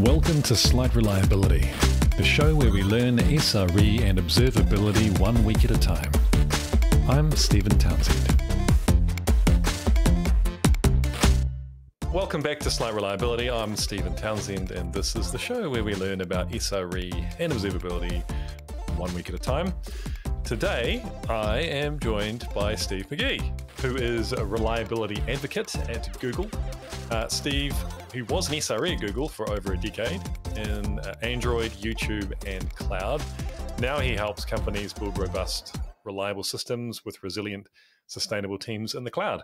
Welcome to Slight Reliability, the show where we learn SRE and observability 1 week at a time. I'm Stephen Townsend. Welcome back to Slight Reliability. I'm Stephen Townsend, and this is the show where we learn about SRE and observability 1 week at a time. Today, I am joined by Steve McGhee, who is a reliability advocate at Google. Steve, who was an SRE at Google for over a decade in Android, YouTube, and cloud. Now he helps companies build robust, reliable systems with resilient, sustainable teams in the cloud.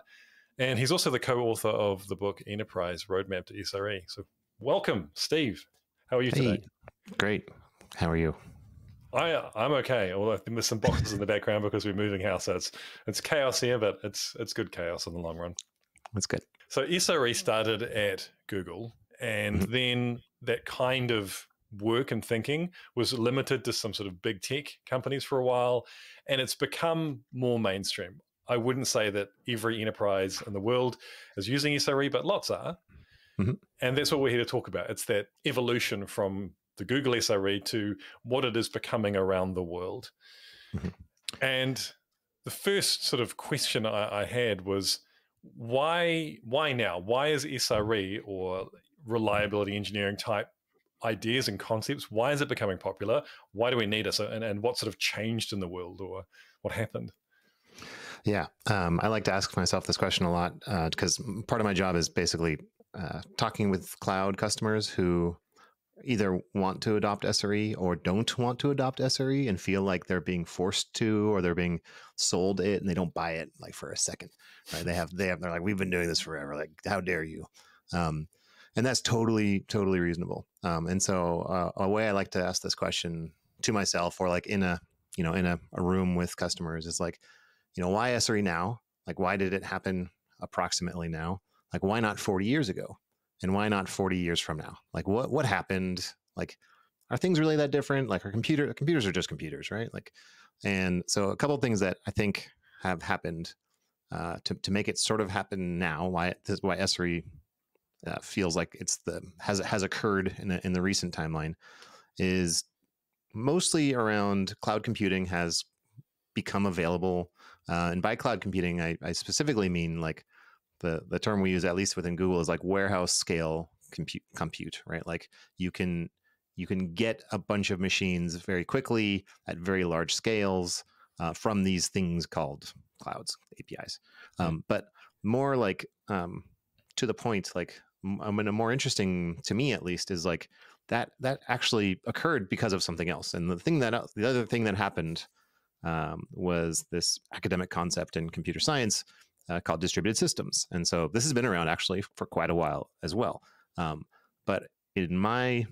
And he's also the co-author of the book Enterprise Roadmap to SRE. So welcome, Steve. How are you today? Great. How are you? I'm okay, although there's some boxes in the background because we're moving house. So it's chaos here, but it's good chaos in the long run. That's good. So SRE started at Google, and then that kind of work and thinking was limited to some sort of big tech companies for a while, and it's become more mainstream. I wouldn't say that every enterprise in the world is using SRE, but lots are. And that's what we're here to talk about. It's that evolution from the Google SRE to what it is becoming around the world. And the first sort of question I had was, why now? Why is SRE or reliability engineering type ideas and concepts, why is it becoming popular? Why do we need it? And what sort of changed in the world, or what happened? Yeah, I like to ask myself this question a lot because part of my job is basically talking with cloud customers who either want to adopt SRE or don't want to adopt SRE and feel like they're being forced to, or they're being sold it and they don't buy it like for a second. Right? They're like, we've been doing this forever. Like, how dare you? And that's totally reasonable. And so a way I like to ask this question to myself, or like in a room with customers, is like, why SRE now? Like, why did it happen approximately now? Like, why not 40 years ago? And why not 40 years from now? Like, what happened? Like, are things really that different? Like, computers are just computers, right? Like, and so a couple of things that I think have happened to make it sort of happen now. Why SRE feels like has occurred in the recent timeline is mostly around cloud computing has become available. And by cloud computing, I specifically mean like the term we use, at least within Google, is like warehouse scale compute, right? Like you can get a bunch of machines very quickly at very large scales from these things called clouds, APIs. But more like to the point, like more interesting to me, at least, is like that actually occurred because of something else. And the other thing that happened was this academic concept in computer science called distributed systems. And so this has been around actually for quite a while as well. But in my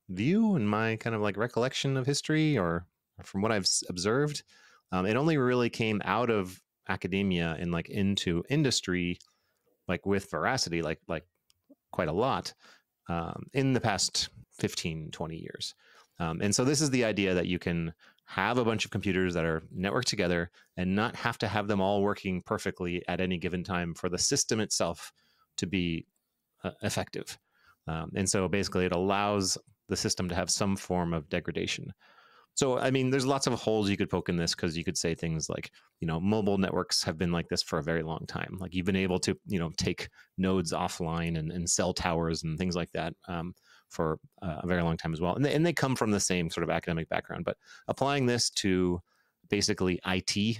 view, in my kind of like recollection of history, or from what I've observed, it only really came out of academia and like into industry, like with veracity, like quite a lot in the past 15, 20 years. And so this is the idea that you can have a bunch of computers that are networked together and not have to have them all working perfectly at any given time for the system itself to be effective. And so basically it allows the system to have some form of degradation. So, I mean, there's lots of holes you could poke in this, because you could say things like, mobile networks have been like this for a very long time. Like, you've been able to, take nodes offline and cell towers and things like that for a very long time as well. And they come from the same sort of academic background. But applying this to basically IT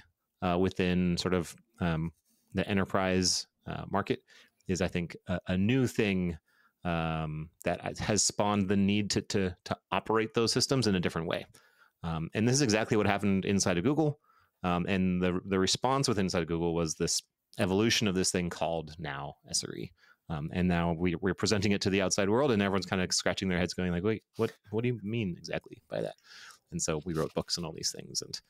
within sort of the enterprise market is, I think, a new thing that has spawned the need to operate those systems in a different way. And this is exactly what happened inside of Google. And the response within inside of Google was this evolution of this thing called now SRE. And now we're presenting it to the outside world, and everyone's kind of scratching their heads going like, wait, what do you mean exactly by that? And so we wrote books and all these things, and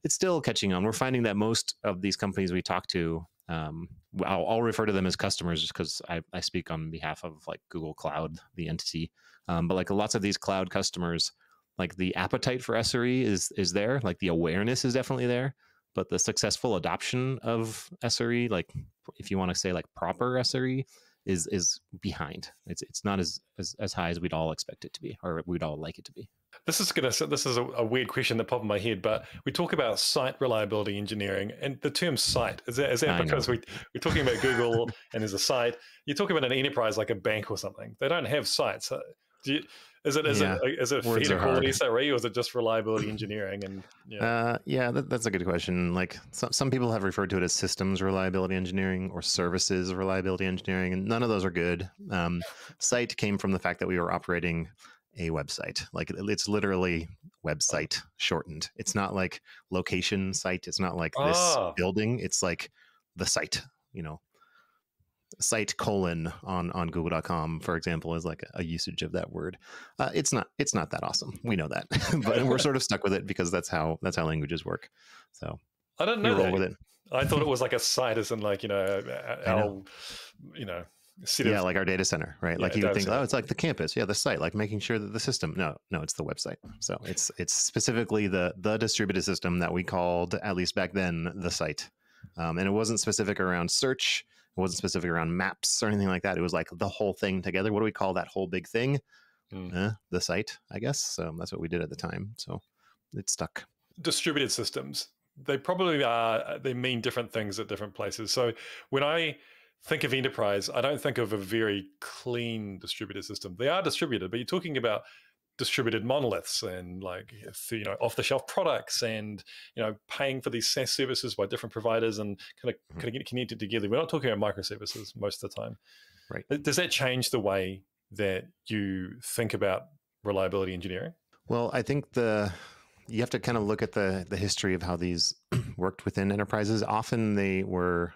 it's still catching on. We're finding that most of these companies we talk to, I'll refer to them as customers just because I speak on behalf of like Google Cloud, the entity. But like lots of these cloud customers, like the appetite for SRE is there, like the awareness is definitely there, but the successful adoption of SRE, like if you want to say like proper SRE, is behind. It's not as high as we'd all expect it to be, or we'd all like it to be. This is a weird question that popped in my head, but we talk about site reliability engineering, and the term site, is that because we're talking about Google and there's a site? You're talking about an enterprise like a bank or something. They don't have sites. Is it fair to call it SRE, or is it just reliability engineering? And that's a good question. Like some people have referred to it as systems reliability engineering or services reliability engineering, and none of those are good. Site came from the fact that we were operating a website. Like it's literally website shortened. It's not like location site. It's not like this building. It's like the site, site colon on google.com, for example, is like a usage of that word. It's not that awesome. We know that, but we're sort of stuck with it because that's how languages work. So I don't know that. With it. I thought it was like a site as in like, like our data center, right? Like you would think, it's like the campus. Yeah, the site, like making sure that the system. No, it's the website. So it's specifically the distributed system that we called, at least back then, the site. And it wasn't specific around search. It wasn't specific around maps or anything like that. It was like the whole thing together. What do we call that whole big thing? The site, I guess. So that's what we did at the time. So it stuck. Distributed systems. They probably they mean different things at different places. So when I think of enterprise, I don't think of a very clean distributed system. They are distributed, but you're talking about distributed monoliths and like off-the-shelf products and paying for these SaaS services by different providers and kind of get connected together. We're not talking about microservices most of the time. Right. Does that change the way that you think about reliability engineering? Well, I think you have to kind of look at the history of how these worked within enterprises. Often they were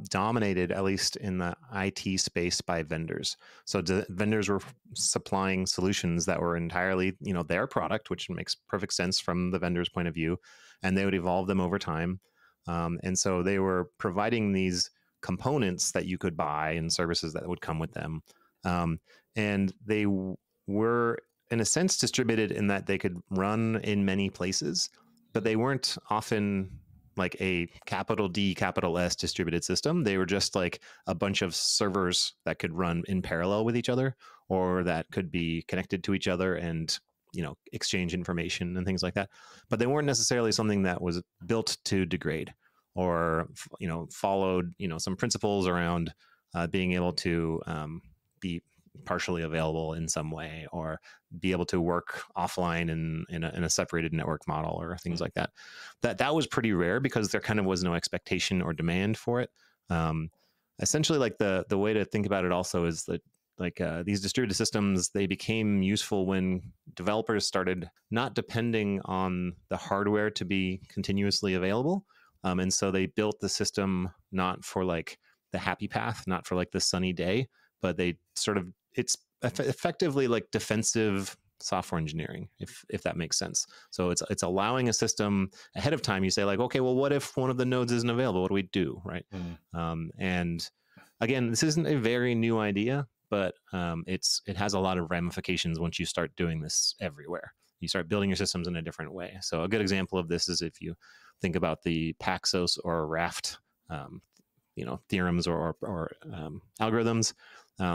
dominated, at least in the IT space, by vendors. So vendors were supplying solutions that were entirely, their product, which makes perfect sense from the vendor's point of view, and they would evolve them over time. And so they were providing these components that you could buy and services that would come with them. And they were, in a sense, distributed in that they could run in many places, but they weren't often like a capital D, capital S distributed system. They were just like a bunch of servers that could run in parallel with each other, or that could be connected to each other and, exchange information and things like that. But they weren't necessarily something that was built to degrade or, followed, some principles around being able to be partially available in some way, or be able to work offline in a separated network model or things like that. That was pretty rare because there kind of was no expectation or demand for it. Essentially, like the way to think about it also is that these distributed systems, they became useful when developers started not depending on the hardware to be continuously available. And so they built the system not for like the happy path, not for like the sunny day, but they sort of, it's effectively like defensive software engineering, if that makes sense. So it's allowing a system ahead of time. You say like, okay, well, what if one of the nodes isn't available? What do we do, right? And again, this isn't a very new idea, but it has a lot of ramifications once you start doing this everywhere. You start building your systems in a different way. So a good example of this is if you think about the Paxos or Raft, theorems or algorithms.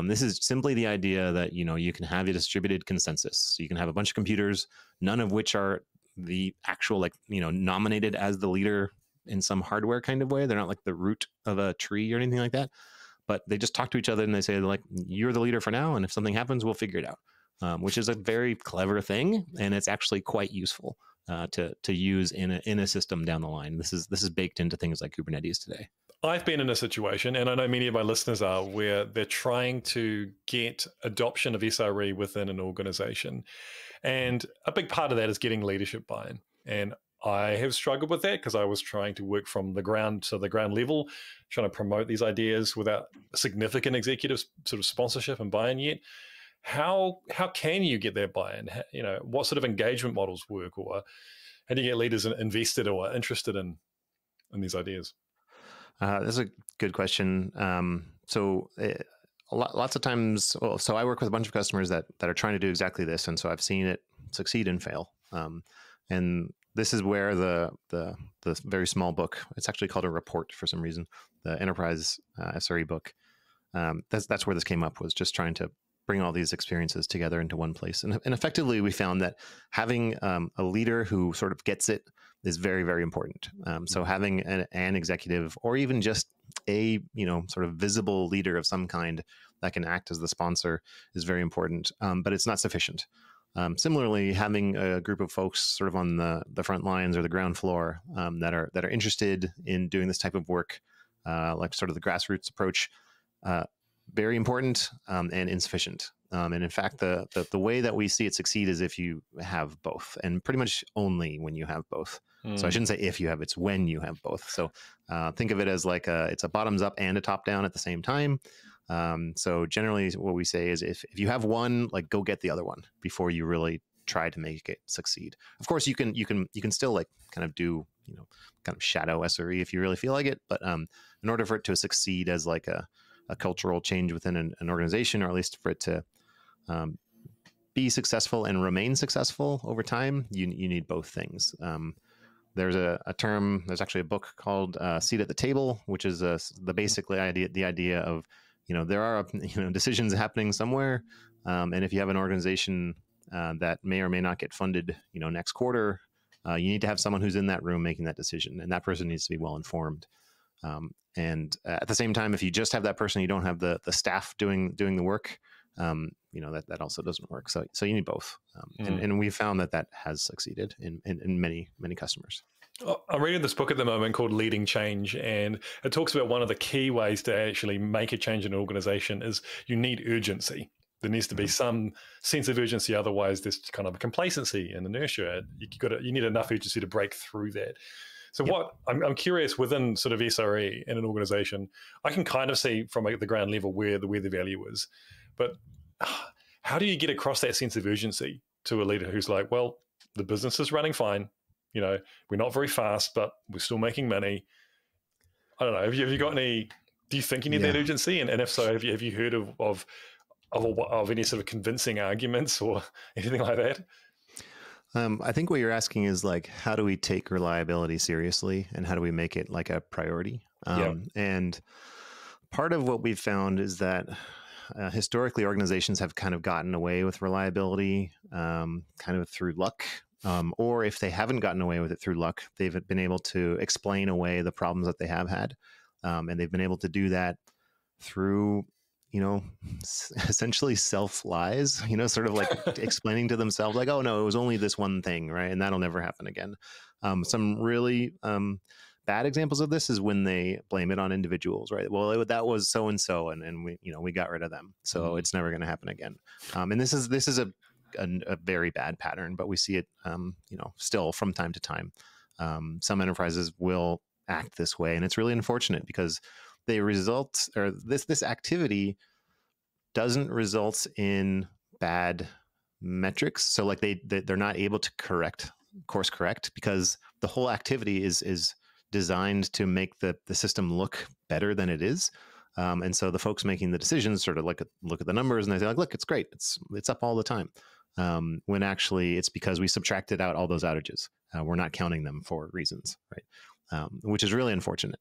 This is simply the idea that, you can have a distributed consensus. So you can have a bunch of computers, none of which are the actual, nominated as the leader in some hardware kind of way. They're not like the root of a tree or anything like that, but they just talk to each other and they say like, you're the leader for now. And if something happens, we'll figure it out, which is a very clever thing. And it's actually quite useful to use in a system down the line. This is baked into things like Kubernetes today. I've been in a situation, and I know many of my listeners are, where they're trying to get adoption of SRE within an organization. And a big part of that is getting leadership buy-in. And I have struggled with that because I was trying to work from the ground to the ground level, trying to promote these ideas without significant executive sort of sponsorship and buy-in yet. How can you get that buy-in? What sort of engagement models work, or how do you get leaders invested or interested in these ideas? That's a good question. Lots of times, so I work with a bunch of customers that are trying to do exactly this, and so I've seen it succeed and fail. And this is where the very small book, it's actually called a report for some reason, the Enterprise SRE book, that's where this came up, was just trying to bring all these experiences together into one place. And effectively, we found that having a leader who sort of gets it is very, very important. So having an executive, or even just a sort of visible leader of some kind that can act as the sponsor, is very important, but it's not sufficient. Similarly, having a group of folks sort of on the front lines or the ground floor that are interested in doing this type of work, like sort of the grassroots approach, very important and insufficient. And in fact, the way that we see it succeed is if you have both, and pretty much only when you have both. So I shouldn't say if you have, it's when you have both. So think of it as like it's a bottoms up and a top down at the same time. So generally what we say is if you have one, like, go get the other one before you really try to make it succeed. Of course, you can still like kind of do, kind of shadow SRE if you really feel like it. But in order for it to succeed as like a cultural change within an organization, or at least for it to be successful and remain successful over time, you need both things. There's a term, there's actually a book called Seat at the Table, which is the idea of, there are, decisions happening somewhere. And if you have an organization that may or may not get funded, next quarter, you need to have someone who's in that room making that decision. And that person needs to be well informed. And at the same time, if you just have that person, you don't have the staff doing the work, that also doesn't work. So you need both. And we found that has succeeded in many, many customers. I'm reading this book at the moment called Leading Change, and it talks about one of the key ways to actually make a change in an organization is you need urgency. There needs to be some sense of urgency. Otherwise, there's kind of a complacency and inertia. You need enough urgency to break through that. So what I'm curious, within sort of SRE in an organization, I can kind of see from the ground level where the value is. But how do you get across that sense of urgency to a leader who's like, well, the business is running fine. We're not very fast, but we're still making money. I don't know. Have you got any? Do you think you need that urgency? And if so, have you heard of any sort of convincing arguments or anything like that? I think what you're asking is like, how do we take reliability seriously, and how do we make it like a priority? And part of what we've found is that historically organizations have kind of gotten away with reliability kind of through luck. Or if they haven't gotten away with it through luck, they've been able to explain away the problems that they have had. And they've been able to do that through, essentially self-lies, sort of like explaining to themselves like, oh, no, it was only this one thing, right? And that'll never happen again. Some really bad examples of this is when they blame it on individuals, right? Well, that was so-and-so, and we got rid of them. So it's never going to happen again. And this is a very bad pattern, but we see it, still from time to time. Some enterprises will act this way, and it's really unfortunate because this activity doesn't result in bad metrics. So like they're not able to course correct because the whole activity is designed to make the system look better than it is. And so the folks making the decisions sort of look at the numbers and they say like, look, it's great. It's up all the time. When actually it's because we subtracted out all those outages. We're not counting them for reasons, right? Which is really unfortunate.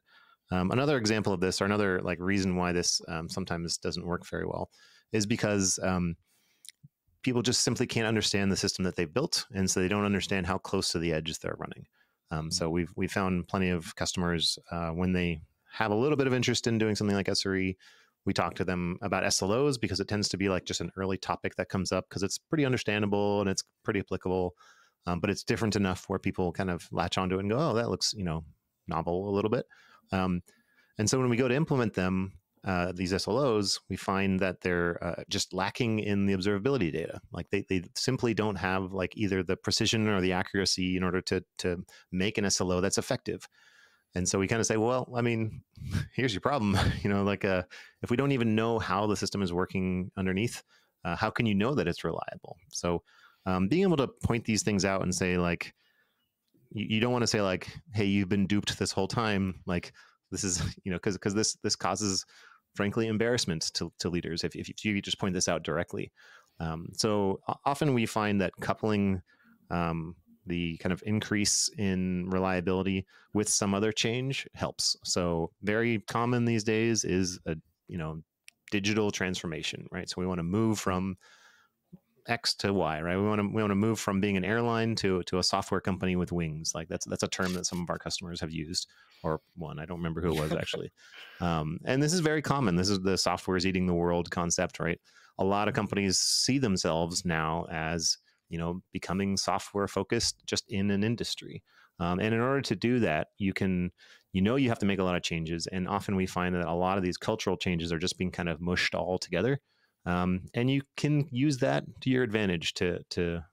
Another example of this, or another like reason why this sometimes doesn't work very well, is because people just simply can't understand the system that they've built, and so they don't understand how close to the edges they're running. So we've found plenty of customers when they have a little bit of interest in doing something like SRE, we talk to them about SLOs because it tends to be like just an early topic that comes up because it's pretty understandable and it's pretty applicable, but it's different enough where people kind of latch onto it and go, oh, that looks, novel a little bit. And so when we go to implement them, these SLOs, we find that they're just lacking in the observability data. Like they simply don't have like either the precision or the accuracy in order to make an SLO that's effective. And so we kind of say, well, I mean, here's your problem. If we don't even know how the system is working underneath, how can you know that it's reliable? So being able to point these things out and say like, you don't want to say like, hey, you've been duped this whole time. Like this is, because this causes, frankly, embarrassment to leaders if you just point this out directly. So often we find that coupling the kind of increase in reliability with some other change helps. So very common these days is digital transformation, right? So we want to move from X to Y, right? We want to move from being an airline to a software company with wings. Like that's a term that some of our customers have used, or one, I don't remember who it was actually. And this is very common. This is the software is eating the world concept, right? A lot of companies see themselves now as, becoming software focused just in an industry. And in order to do that, you have to make a lot of changes. And often we find that a lot of these cultural changes are just being kind of mushed all together. And you can use that to your advantage to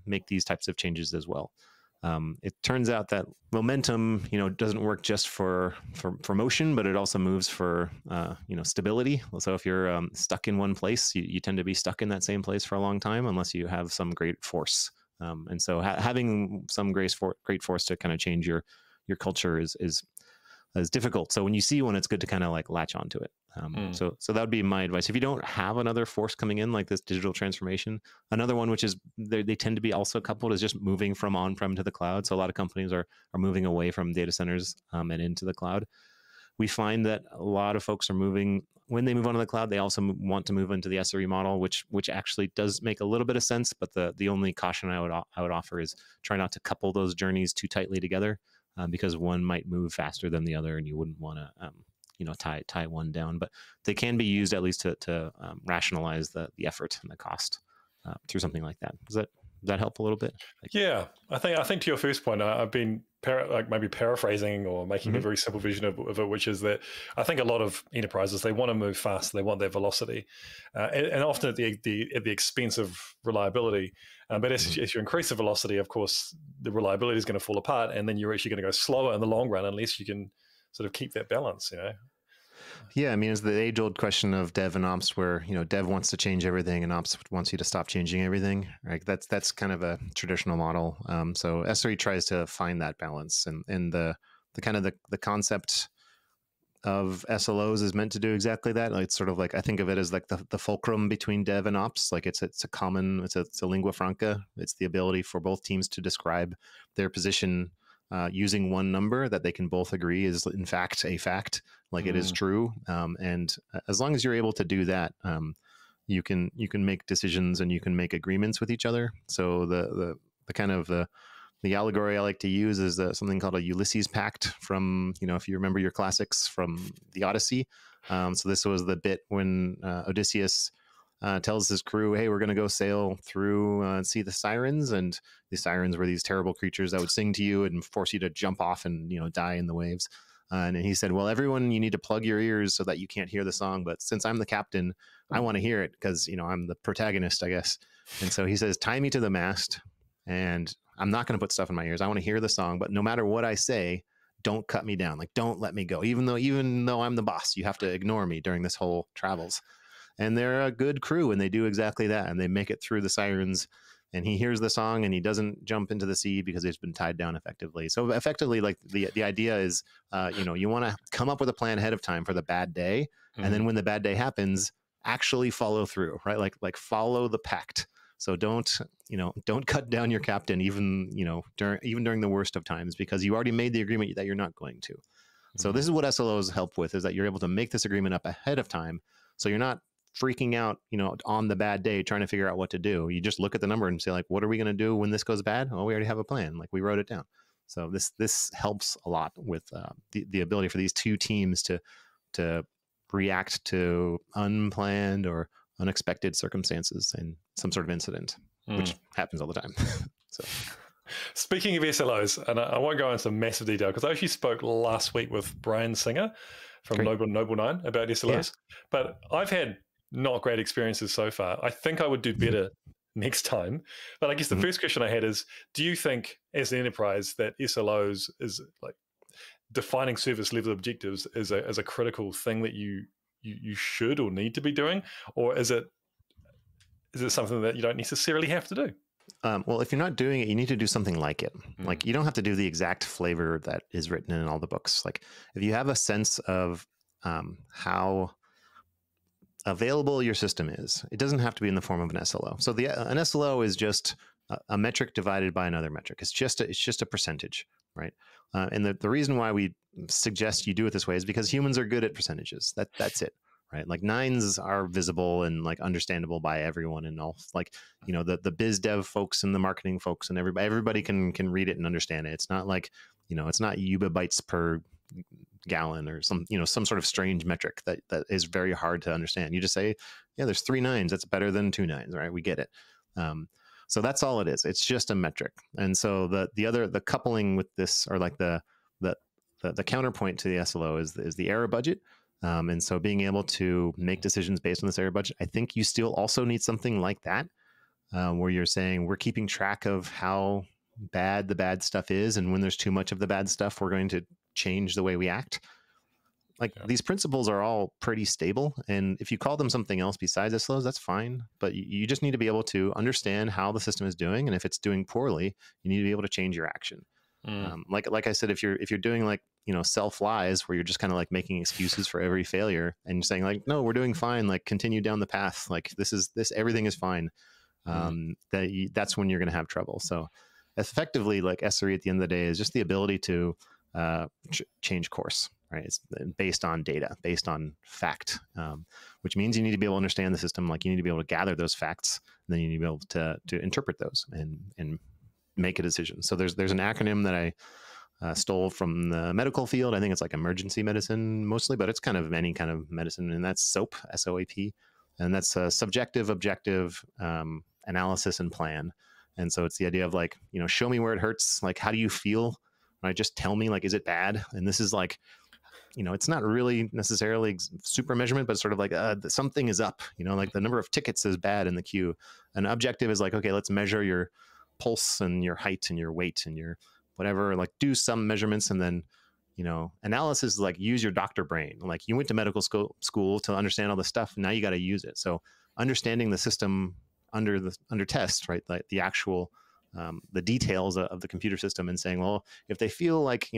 make these types of changes as well. It turns out that momentum, doesn't work just for motion, but it also moves for, stability. So if you're stuck in one place, you tend to be stuck in that same place for a long time, unless you have some great force. And so having some great force to kind of change your culture is difficult. So when you see one, it's good to kind of like latch onto it. So that would be my advice. If you don't have another force coming in like this digital transformation, another one, which is they tend to be also coupled, is just moving from on-prem to the cloud. So a lot of companies are moving away from data centers and into the cloud. We find that a lot of folks are moving, when they move onto the cloud, they also want to move into the SRE model, which actually does make a little bit of sense. But the only caution I would offer is try not to couple those journeys too tightly together, because one might move faster than the other, and you wouldn't want to tie one down. But they can be used at least to rationalize the effort and the cost through something like that. Does that help a little bit? Yeah, I think to your first point, I've been maybe paraphrasing or making a very simple version of it, which is that I think a lot of enterprises, they want to move fast, they want their velocity, and often at the expense of reliability. But as you increase the velocity, of course, the reliability is going to fall apart, and then you're actually going to go slower in the long run unless you can sort of keep that balance. Yeah, I mean, it's the age-old question of dev and ops, where dev wants to change everything and ops wants you to stop changing everything. Right? That's kind of a traditional model. So SRE tries to find that balance, and the kind of the concept of SLOs is meant to do exactly that. Like, it's sort of like, I think of it as like the fulcrum between dev and ops. Like it's a lingua franca. It's the ability for both teams to describe their position using one number that they can both agree is in fact a fact, like it is true. And as long as you're able to do that, you can make decisions and you can make agreements with each other. So the kind of the allegory I like to use is something called a Ulysses Pact from, if you remember your classics from the Odyssey. So this was the bit when Odysseus tells his crew, hey, we're going to go sail through and see the sirens. And the sirens were these terrible creatures that would sing to you and force you to jump off and, die in the waves. And he said, well, everyone, you need to plug your ears so that you can't hear the song. But since I'm the captain, I want to hear it because, I'm the protagonist, I guess. And so he says, tie me to the mast, and I'm not going to put stuff in my ears. I want to hear the song, but no matter what I say, don't cut me down. Like, don't let me go. Even though I'm the boss, you have to ignore me during this whole travels. And they're a good crew, and they do exactly that. And they make it through the sirens, and he hears the song, and he doesn't jump into the sea because he's been tied down effectively. So effectively, like the idea is, you want to come up with a plan ahead of time for the bad day. And then when the bad day happens, actually follow through, right? Like follow the pact. So don't cut down your captain, even during the worst of times, because you already made the agreement that you're not going to. So this is what SLOs help with, is that you're able to make this agreement up ahead of time. So you're not freaking out, on the bad day, trying to figure out what to do. You just look at the number and say, like, what are we going to do when this goes bad? Oh, we already have a plan. Like, we wrote it down. So this helps a lot with the ability for these two teams to react to unplanned or unexpected circumstances and some sort of incident, which happens all the time. So, speaking of SLOs, and I won't go into massive detail because I actually spoke last week with Brian Singer from Noble 9 about SLOs, but I've had not great experiences so far. I think I would do better next time. But I guess the first question I had is, do you think as an enterprise that SLOs is like defining service level objectives is a critical thing that you should or need to be doing? Or is it something that you don't necessarily have to do? Well, if you're not doing it, you need to do something like it. Like, you don't have to do the exact flavor that is written in all the books. Like, if you have a sense of how available your system is, it doesn't have to be in the form of an SLO. So an SLO is just a metric divided by another metric. It's just a percentage, right? And the reason why we suggest you do it this way is because humans are good at percentages. That's it, right? Like nines are visible and like understandable by everyone, and all like, the biz dev folks and the marketing folks and everybody can read it and understand it. It's not like, it's not yubibytes per gallon or some sort of strange metric that is very hard to understand. You just say, yeah, there's 3 nines. That's better than 2 nines, right? We get it. So that's all it is. It's just a metric. And so the coupling with this, or like the counterpoint to the SLO is the error budget. And so being able to make decisions based on this error budget, I think you still also need something like that, where you're saying we're keeping track of how bad the bad stuff is, and when there's too much of the bad stuff, we're going to change the way we act. Like these principles are all pretty stable, and if you call them something else besides SLOs, that's fine. But you just need to be able to understand how the system is doing, and if it's doing poorly, you need to be able to change your action. Like I said, if you're doing like self lies, where you're just kind of like making excuses for every failure, and you're saying like, no, we're doing fine, like continue down the path, like this everything is fine, that's when you're going to have trouble. So effectively, like SRE at the end of the day is just the ability to change course, right? It's based on data, based on fact, which means you need to be able to understand the system. Like you need to be able to gather those facts, and then you need to be able to interpret those and make a decision. So there's an acronym that I stole from the medical field. I think it's like emergency medicine mostly, but it's kind of any kind of medicine, and that's SOAP, SOAP, and that's subjective, objective, analysis, and plan. And so it's the idea of like, show me where it hurts. Like, how do you feel? Right? Just tell me, like, is it bad? And this is like, it's not really necessarily super measurement, but sort of like something is up, like the number of tickets is bad in the queue. An objective is like, okay, let's measure your pulse and your height and your weight and your whatever, like do some measurements. And then, analysis is like, use your doctor brain. Like you went to medical school to understand all this stuff. Now you got to use it. So understanding the system under test, right? Like the actual, the details of the computer system, and saying, well, if they feel like,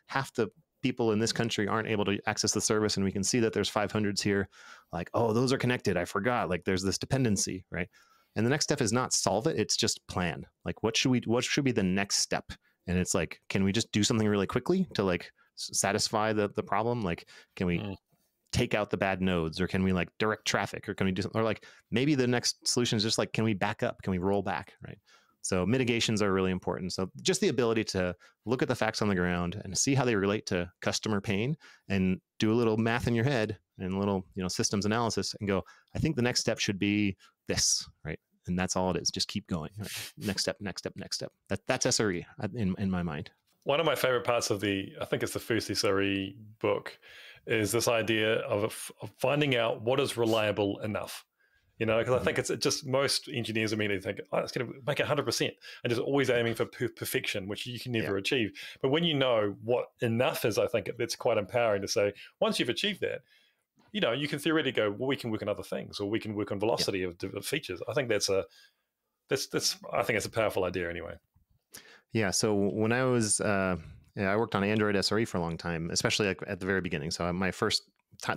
half the people in this country aren't able to access the service, and we can see that there's 500s here, like, oh, those are connected. I forgot, like there's this dependency, right? And the next step is not solve it. It's just plan. Like what should be the next step? And it's like, can we just do something really quickly to like satisfy the problem? Like, can we take out the bad nodes, or can we like direct traffic, or can we do something, or like maybe the next solution is just like, can we back up? Can we roll back? Right. So mitigations are really important. So just the ability to look at the facts on the ground and see how they relate to customer pain, and do a little math in your head and a little, systems analysis, and go, I think the next step should be this, right? And that's all it is. Just keep going. Right? Next step, next step, next step. That's SRE in my mind. One of my favorite parts of I think it's the first SRE book, is this idea of finding out what is reliable enough. Because I think it's just, most engineers immediately think, oh, it's going to make 100%, and just always aiming for perfection, which you can never achieve. But when you know what enough is, I think it's quite empowering to say, once you've achieved that, you can theoretically go, well, we can work on other things, or we can work on velocity of features. I think I think it's a powerful idea anyway. Yeah. So when I was, I worked on Android SRE for a long time, especially like at the very beginning. So the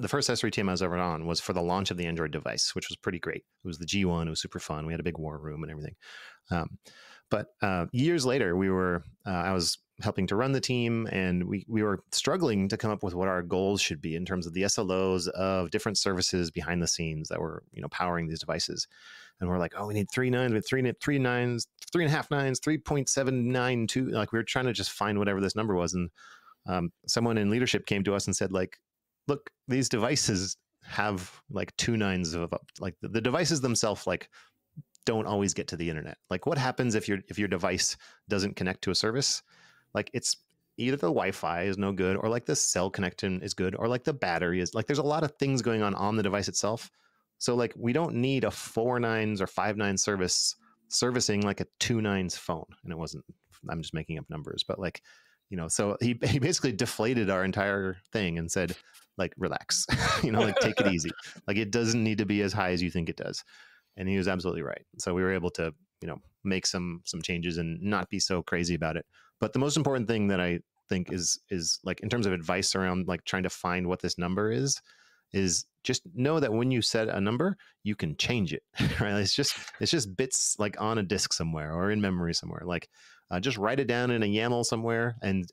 first SRE team I was ever on was for the launch of the Android device, which was pretty great. It was the G1. It was super fun. We had a big war room and everything. But years later, I was helping to run the team, and we were struggling to come up with what our goals should be in terms of the SLOs of different services behind the scenes that were, powering these devices. And we're like, oh, we need 3 nines, we have 3 nines, 3.5 nines, 3.792. Like we were trying to just find whatever this number was. And someone in leadership came to us and said, like, look, these devices have like 2 nines of like the devices themselves, like, don't always get to the internet. Like what happens if your device doesn't connect to a service? Like it's either the Wi-Fi is no good, or like the cell connection is good, or like the battery is, like, there's a lot of things going on the device itself. So like we don't need a 4 nines or 5 nines servicing like a 2 nines phone. And it wasn't, I'm just making up numbers, but like, so he basically deflated our entire thing and said, like, relax, like take it easy. Like it doesn't need to be as high as you think it does. And he was absolutely right. So we were able to, make some changes and not be so crazy about it. But the most important thing that I think is like, in terms of advice around like trying to find what this number is just know that when you set a number, you can change it, right? It's just bits like on a disk somewhere or in memory somewhere. Like just write it down in a YAML somewhere and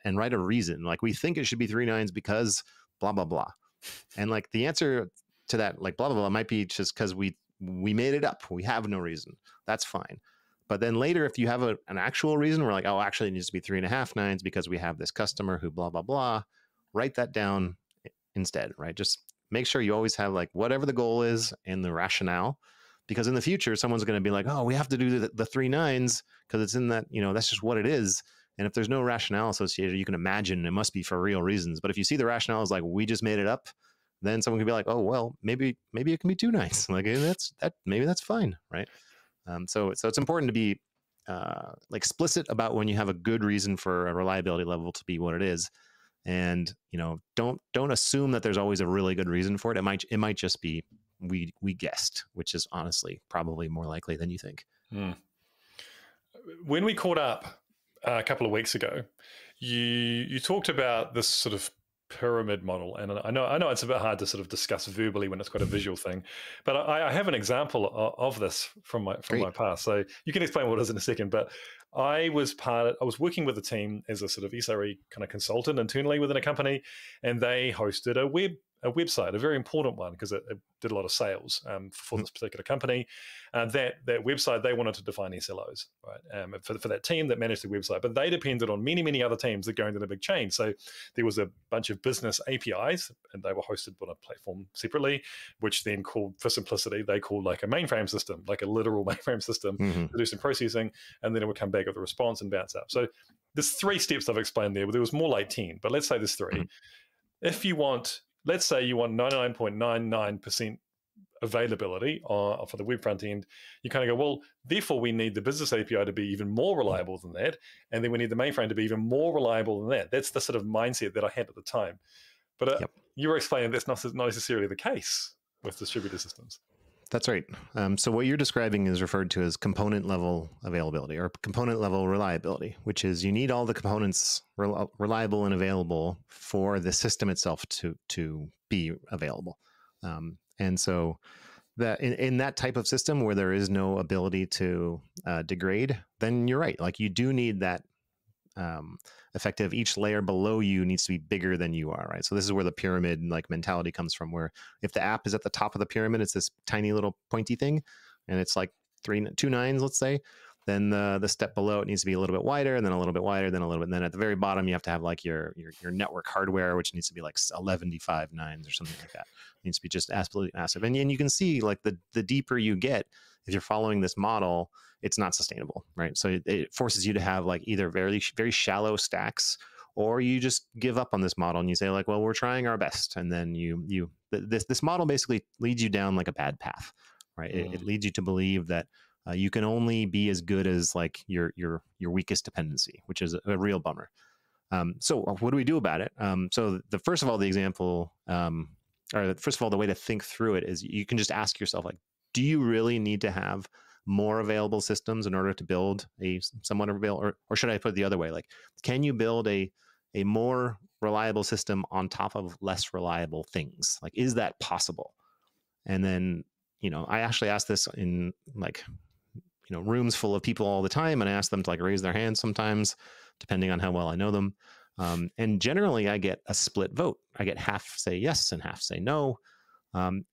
write a reason. Like we think it should be 3 nines because blah, blah, blah. And like the answer to that, like blah, blah, blah, it might be just because we made it up. We have no reason. That's fine. But then later, if you have an actual reason, we're like, oh, actually it needs to be 3.5 nines because we have this customer who blah, blah, blah, write that down instead, right? Just make sure you always have like whatever the goal is and the rationale, because in the future, someone's going to be like, oh, we have to do the 3 nines because it's in that, that's just what it is. And if there's no rationale associated, you can imagine it must be for real reasons. But if you see the rationale is like, we just made it up, then someone can be like, oh, well, maybe it can be 2 nines. Like maybe that's fine, right? So it's important to be like explicit about when you have a good reason for a reliability level to be what it is, and don't assume that there's always a really good reason for it. It might just be we guessed, which is honestly probably more likely than you think. When we caught up a couple of weeks ago, you talked about this sort of pyramid model, and I know it's a bit hard to sort of discuss verbally when it's quite a visual thing, but I have an example of this from my past. So you can explain what it is in a second. But I was working with a team as a sort of SRE kind of consultant internally within a company, and they hosted a website, a very important one because it did a lot of sales for this particular company. That website, they wanted to define SLOs, right? For that team that managed the website, but they depended on many, many other teams that go into the big chain. So there was a bunch of business APIs, and they were hosted on a platform separately, which then called, for simplicity, they called like a mainframe system, like a literal mainframe system to do some processing, and then it would come back with a response and bounce out. So there's 3 steps I've explained there, but there was more like 10, but let's say there's 3. If you want, let's say you want 99.99% availability for the web front end, you kind of go, well, therefore we need the business API to be even more reliable than that. And then we need the mainframe to be even more reliable than that. That's the sort of mindset that I had at the time. But you were explaining that's not necessarily the case with distributed systems. That's right. So what you're describing is referred to as component level availability or component level reliability, which is you need all the components reliable and available for the system itself to be available. And so that in that type of system where there is no ability to degrade, then you're right. Like you do need that effective. Each layer below you needs to be bigger than you are, right? So this is where the pyramid like mentality comes from, where if the app is at the top of the pyramid, it's this tiny little pointy thing, and it's like 2 nines, let's say, then the step below it needs to be a little bit wider, and then a little bit wider, then a little bit, and then at the very bottom you have to have like your network hardware, which needs to be like 11.5 nines or something like that. It needs to be just absolutely massive. And you can see like the deeper you get, if you're following this model, it's not sustainable, right? So it forces you to have like either very, very shallow stacks, or you just give up on this model and you say like, well, we're trying our best. And then this model basically leads you down like a bad path, right? It leads you to believe that you can only be as good as like your weakest dependency, which is a real bummer. So what do we do about it? So first of all, the way to think through it is you can just ask yourself, like, do you really need to have more available systems in order to build a somewhat available, or should I put it the other way? Like, can you build a more reliable system on top of less reliable things? Like, is that possible? And then, I actually ask this in like, rooms full of people all the time, and I ask them to like raise their hands sometimes, depending on how well I know them. And generally I get a split vote. I get half say yes and half say no.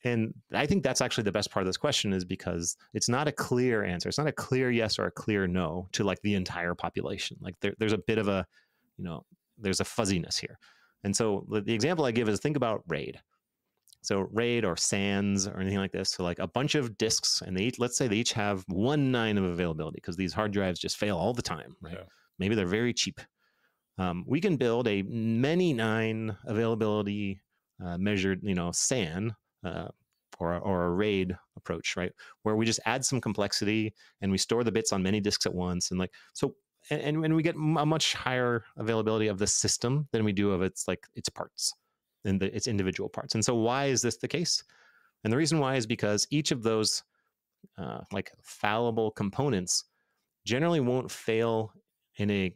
And I think that's actually the best part of this question, is because it's not a clear answer. It's not a clear yes or a clear no to like the entire population. Like there's a bit of a, there's a fuzziness here. And so the example I give is, think about RAID. So RAID or SANs or anything like this. So like a bunch of disks, and let's say they each have 1 9 of availability because these hard drives just fail all the time, right? Yeah. Maybe they're very cheap. We can build a many 9 availability measured, SAN, or a RAID approach, right? Where we just add some complexity and we store the bits on many disks at once. And like, so, and we get a much higher availability of the system than we do of its parts and its individual parts. And so why is this the case? And the reason why is because each of those like fallible components generally won't fail in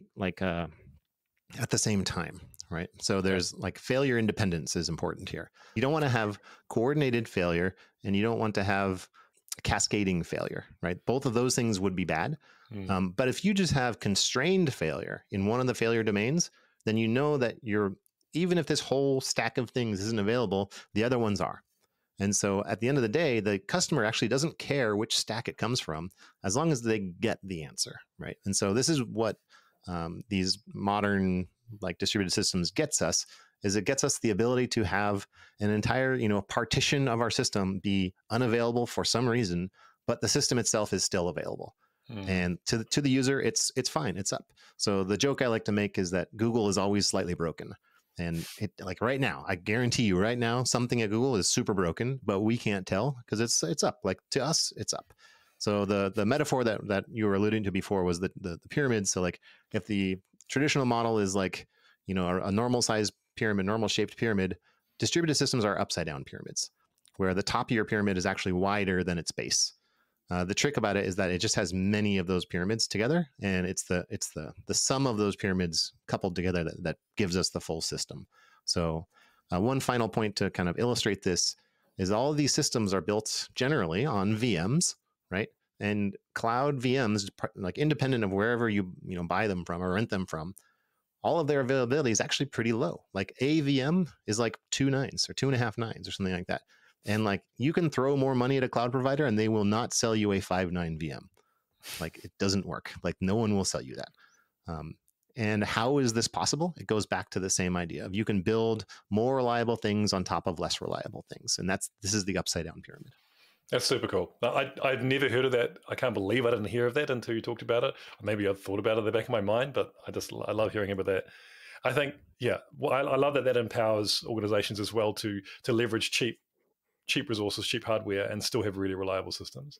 at the same time. Right. So there's like failure independence is important here. You don't want to have coordinated failure, and you don't want to have cascading failure, right? Both of those things would be bad. But if you just have constrained failure in one of the failure domains, then you know that even if this whole stack of things isn't available, the other ones are. And so at the end of the day, the customer actually doesn't care which stack it comes from, as long as they get the answer, right? And so this is what these modern like distributed systems gets us, is it gets us the ability to have an entire, partition of our system be unavailable for some reason, but the system itself is still available. And to the user, it's fine, it's up. So the joke I like to make is that Google is always slightly broken. And it, like right now, I guarantee you right now, something at Google is super broken, but we can't tell because it's up. Like to us, it's up. So the metaphor that you were alluding to before was the pyramid. So like if the traditional model is like, a normal sized pyramid, normal shaped pyramid, distributed systems are upside down pyramids, where the top of your pyramid is actually wider than its base. The trick about it is that it just has many of those pyramids together, and it's the sum of those pyramids coupled together that gives us the full system. So one final point to kind of illustrate this is all of these systems are built generally on VMs, right? And cloud VMs, like independent of wherever you buy them from or rent them from, all of their availability is actually pretty low. Like a VM is like 2 nines or 2.5 nines or something like that. And like you can throw more money at a cloud provider and they will not sell you a 5.9 VM. Like it doesn't work. Like no one will sell you that. And how is this possible? It goes back to the same idea of you can build more reliable things on top of less reliable things. And this is the upside down pyramid. That's super cool. I've never heard of that. I can't believe I didn't hear of that until you talked about it. Maybe I've thought about it in the back of my mind, but I love hearing about that. I think, well, I love that empowers organizations as well to leverage cheap resources, cheap hardware, and still have really reliable systems.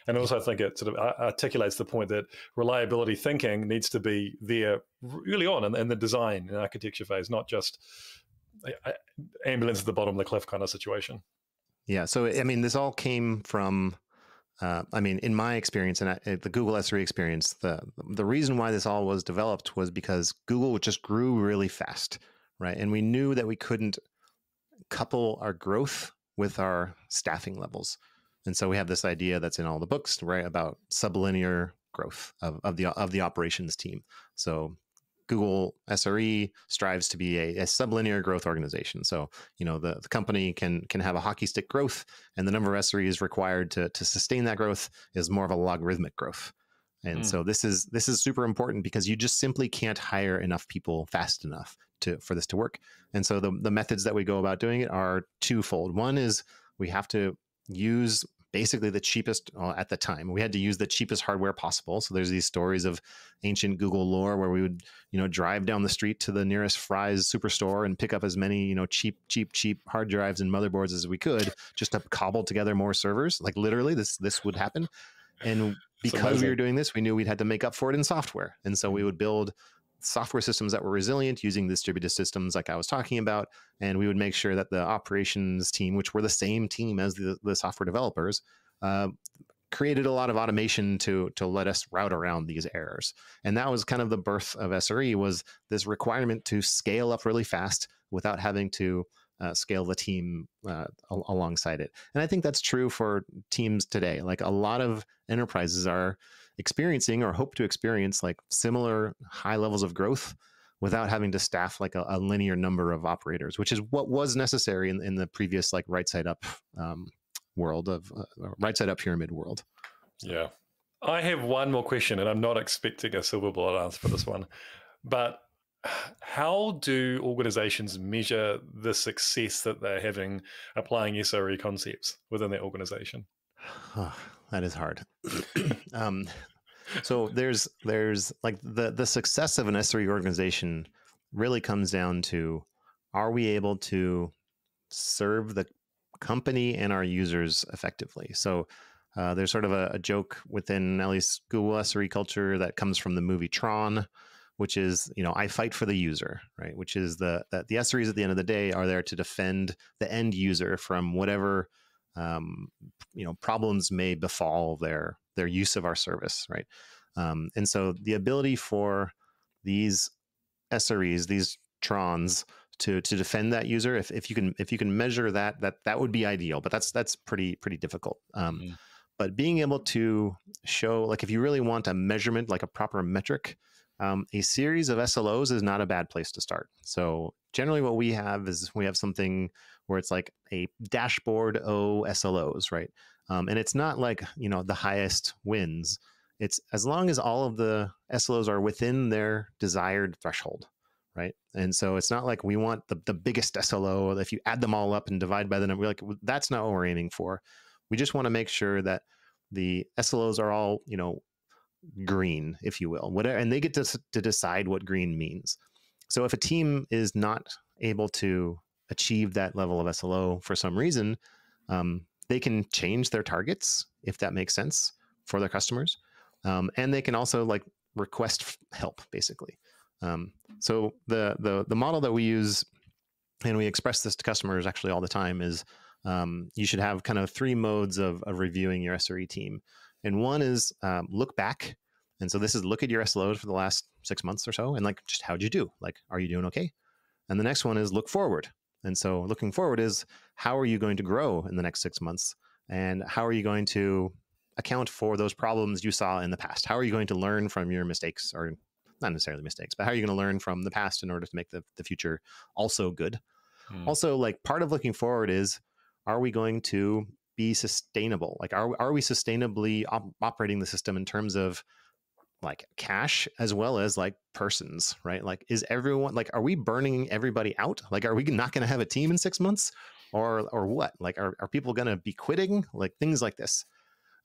And also I think it sort of articulates the point that reliability thinking needs to be there early on in the design and architecture phase, not just ambulance at the bottom of the cliff kind of situation. Yeah. So, I mean, this all came from, in my experience and the Google SRE experience, the reason why this all was developed was because Google just grew really fast, right? And we knew that we couldn't couple our growth with our staffing levels. And so we have this idea that's in all the books, right, about sublinear growth of the operations team. So Google SRE strives to be a sublinear growth organization. So, the company can have a hockey stick growth, and the number of SREs required to sustain that growth is more of a logarithmic growth. And so this is super important because you just simply can't hire enough people fast enough for this to work. And so the methods that we go about doing it are twofold. One is we have to use basically the cheapest, at the time, we had to use the cheapest hardware possible. So there's these stories of ancient Google lore where we would, drive down the street to the nearest Fry's superstore and pick up as many, cheap hard drives and motherboards as we could just to cobble together more servers. Like literally this would happen. And because we were doing this, we knew we'd had to make up for it in software. And so we would build software systems that were resilient using distributed systems like I was talking about. And we would make sure that the operations team, which were the same team as the software developers, created a lot of automation to let us route around these errors. And that was kind of the birth of SRE, was this requirement to scale up really fast without having to scale the team alongside it. And I think that's true for teams today. Like a lot of enterprises are experiencing or hope to experience like similar high levels of growth without having to staff like a linear number of operators, which is what was necessary in the previous like right side up world of right side up pyramid world. Yeah. I have one more question, and I'm not expecting a silver bullet answer for this one, but how do organizations measure the success that they're having applying SRE concepts within their organization? Oh, that is hard. So there's like the success of an SRE organization really comes down to, are we able to serve the company and our users effectively? So there's sort of a joke within at least Google SRE culture that comes from the movie Tron, which is, I fight for the user, right? Which is that the SREs at the end of the day are there to defend the end user from whatever problems may befall their use of our service, right? And so the ability for these SREs, these Trons, to defend that user, if you can measure that would be ideal, but that's pretty difficult. But being able to show, like, if you really want a measurement, like a proper metric, a series of SLOs is not a bad place to start. So generally what we have is we have something where it's like a dashboard SLOs, right? And it's not like, the highest wins. It's as long as all of the SLOs are within their desired threshold, right? And so it's not like we want the biggest SLO. If you add them all up and divide by the number, that's not what we're aiming for. We just want to make sure that the SLOs are all, green, if you will, whatever, and they get to decide what green means. So if a team is not able to achieve that level of SLO for some reason, they can change their targets, if that makes sense, for their customers. And they can also request help, basically. So the model that we use, and we express this to customers actually all the time, is you should have kind of 3 modes of reviewing your SRE team. And one is look back. And so this is look at your SLOs for the last 6 months or so, and just how'd you do? Are you doing okay? And the next one is look forward. And so looking forward is how are you going to grow in the next 6 months? And how are you going to account for those problems you saw in the past? How are you going to learn from your mistakes, or not necessarily mistakes, but how are you going to learn from the past in order to make the future also good? Also, part of looking forward is, are we going to be sustainable? Are we sustainably operating the system in terms of cash as well as persons, right? Is everyone, are we burning everybody out? Are we not going to have a team in 6 months, or what? Are people going to be quitting? Things like this.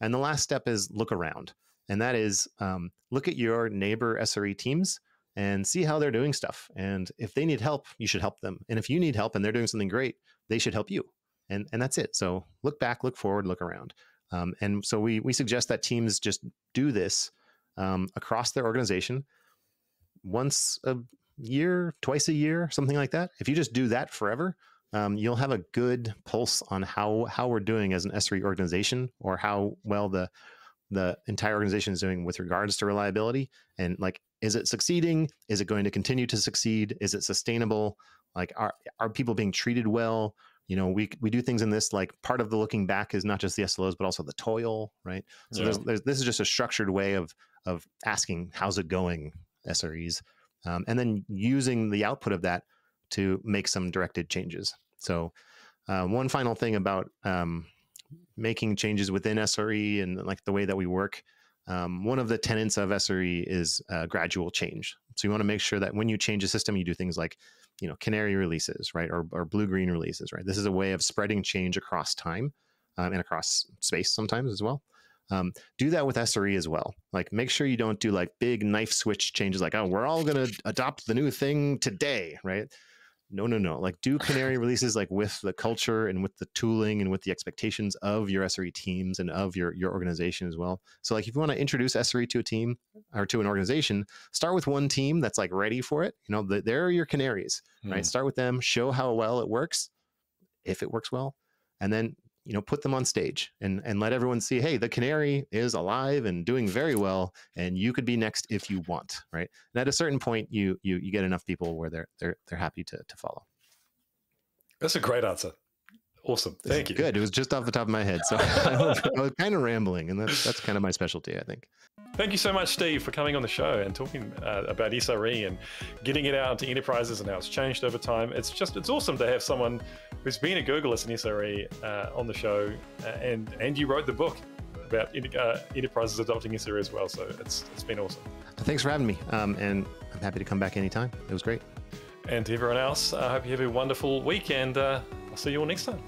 And the last step is look around. And that is look at your neighbor SRE teams and see how they're doing stuff. And if they need help, you should help them. And if you need help and they're doing something great, they should help you. And that's it. So look back, look forward, look around. And so we suggest that teams just do this across their organization once a year, twice a year, something like that. If you just do that forever, you'll have a good pulse on how we're doing as an SRE organization, or how well the entire organization is doing with regards to reliability. And is it succeeding? Is it going to continue to succeed? Is it sustainable? Are people being treated well? We do things in this, part of the looking back is not just the SLOs, but also the toil, right? So this is just a structured way of asking, how's it going, SREs? And then using the output of that to make some directed changes. So one final thing about making changes within SRE and the way that we work. One of the tenets of SRE is gradual change. So you want to make sure that when you change a system, you do things like, canary releases, right? Or blue-green releases, right? This is a way of spreading change across time and across space sometimes as well. Do that with SRE as well. Make sure you don't do big knife switch changes oh, we're all going to adopt the new thing today, right? No. Do canary releases with the culture and with the tooling and with the expectations of your SRE teams and of your organization as well. So if you want to introduce SRE to a team or to an organization, start with one team that's ready for it. They're your canaries, right? Start with them, show how well it works, if it works well, and then put them on stage and let everyone see, hey, the canary is alive and doing very well, and you could be next if you want, right? And at a certain point, you get enough people where they're happy to follow. That's a great answer. Awesome. Thank you. Good. It was just off the top of my head. So I was kind of rambling, and that's kind of my specialty, I think. Thank you so much, Steve, for coming on the show and talking about SRE and getting it out into enterprises and how it's changed over time. It's awesome to have someone who's been at Google as an SRE on the show, and you wrote the book about enterprises adopting SRE as well. So it's been awesome. Thanks for having me, and I'm happy to come back anytime. It was great. And to everyone else, I hope you have a wonderful week, and I'll see you all next time.